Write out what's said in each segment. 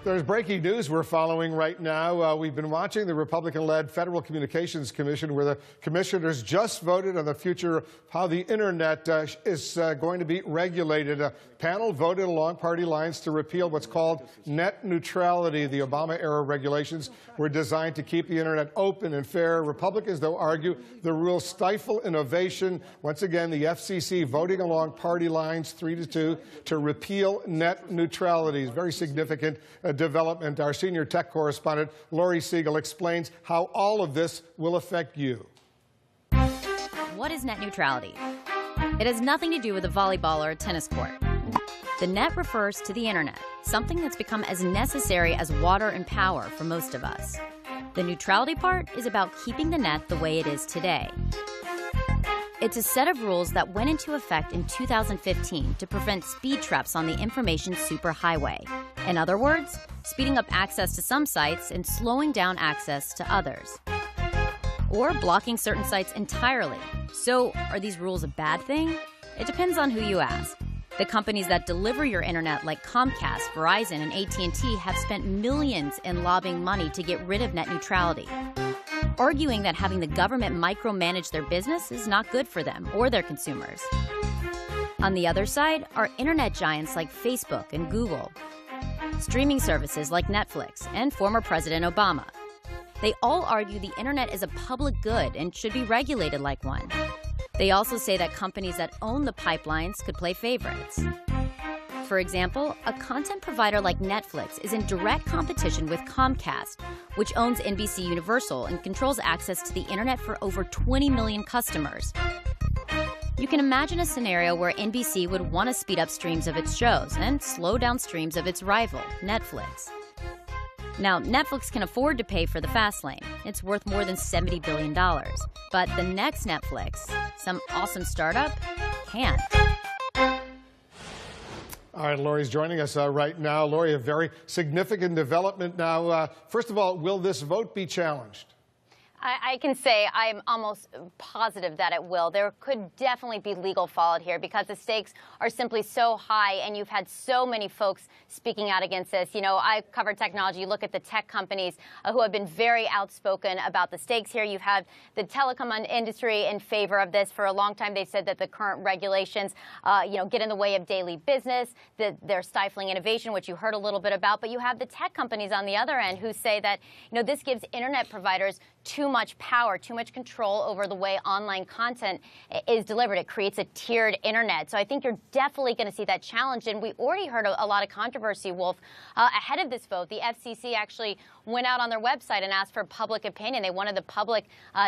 There's breaking news we're following right now. We've been watching the Republican-led Federal Communications Commission, where the commissioners just voted on the future of how the Internet is going to be regulated. A panel voted along party lines to repeal what's called net neutrality. The Obama-era regulations were designed to keep the Internet open and fair. Republicans, though, argue the rules stifle innovation. Once again, the FCC voting along party lines 3-2 to repeal net neutrality. Very significant development. Our senior tech correspondent, Lori Siegel, explains how all of this will affect you. What is net neutrality? It has nothing to do with a volleyball or a tennis court. The net refers to the Internet, something that's become as necessary as water and power for most of us. The neutrality part is about keeping the net the way it is today. It's a set of rules that went into effect in 2015 to prevent speed traps on the information superhighway. In other words, speeding up access to some sites and slowing down access to others. Or blocking certain sites entirely. So, are these rules a bad thing? It depends on who you ask. The companies that deliver your internet like Comcast, Verizon, and AT&T have spent millions in lobbying money to get rid of net neutrality, arguing that having the government micromanage their business is not good for them or their consumers. On the other side are internet giants like Facebook and Google, streaming services like Netflix, and former President Obama. They all argue the internet is a public good and should be regulated like one. They also say that companies that own the pipelines could play favorites. For example, a content provider like Netflix is in direct competition with Comcast, which owns NBC Universal and controls access to the internet for over 20 million customers. You can imagine a scenario where NBC would want to speed up streams of its shows and slow down streams of its rival, Netflix. Now, Netflix can afford to pay for the fast lane. It's worth more than $70 billion. But the next Netflix, some awesome startup, can't. All right, Lori's joining us right now. Lori, a very significant development now. First of all, will this vote be challenged? I can say I'm almost positive that it will. There could definitely be legal fallout here because the stakes are simply so high, and you've had so many folks speaking out against this. You know, I cover technology. You look at the tech companies who have been very outspoken about the stakes here. You've had the telecom industry in favor of this. For a long time, they said that the current regulations, get in the way of daily business, that they're stifling innovation, which you heard a little bit about. But you have the tech companies on the other end who say that, this gives internet providers too much power, too much control over the way online content is delivered. It creates a tiered internet. So I think you're definitely going to see that challenge. And we already heard a lot of controversy, Wolf. Ahead of this vote, the FCC actually went out on their website and asked for public opinion. They wanted the public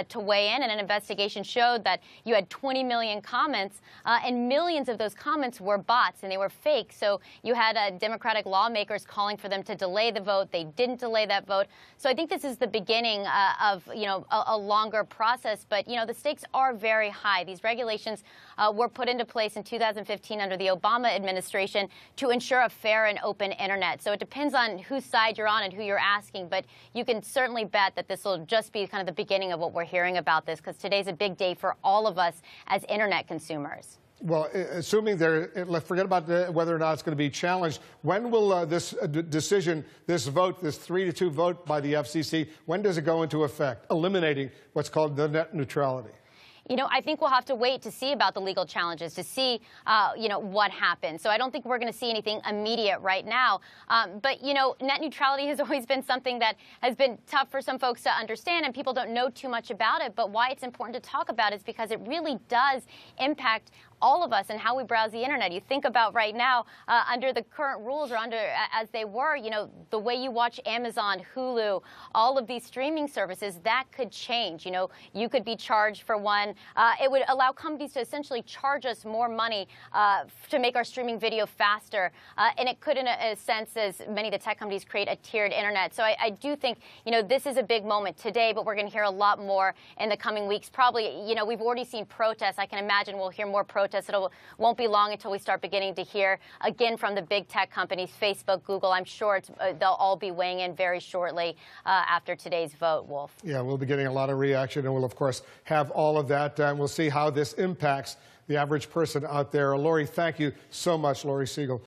to weigh in, and an investigation showed that you had 20 million comments, and millions of those comments were bots, and they were fake. So you had Democratic lawmakers calling for them to delay the vote. They didn't delay that vote. So I think this is the beginning of a longer process, but the stakes are very high. These regulations were put into place in 2015 under the Obama administration to ensure a fair and open internet. So it depends on whose side you're on and who you're asking, but you can certainly bet that this will just be kind of the beginning of what we're hearing about this, because today's a big day for all of us as internet consumers. Well, assuming let's forget about whether or not it's going to be challenged. When will this decision, this vote, this 3-2 vote by the FCC, when does it go into effect, eliminating what's called the net neutrality? I think we'll have to wait to see about the legal challenges, to see, what happens. So I don't think we're going to see anything immediate right now. But net neutrality has always been something that has been tough for some folks to understand, and people don't know too much about it. But why it's important to talk about it is because it really does impact all of us and how we browse the internet. You think about right now, under the current rules, or as they were, the way you watch Amazon, Hulu, all of these streaming services, that could change. You could be charged for one. It would allow companies to essentially charge us more money to make our streaming video faster. And it could, in a sense, as many of the tech companies, create a tiered internet. So I do think, this is a big moment today, but we're going to hear a lot more in the coming weeks. Probably, we've already seen protests. I can imagine we'll hear more protests. It won't be long until we start beginning to hear again from the big tech companies, Facebook, Google. I'm sure they'll all be weighing in very shortly after today's vote, Wolf. Yeah, we'll be getting a lot of reaction, and we'll, of course, have all of that. And we'll see how this impacts the average person out there. Lori, thank you so much, Lori Siegel.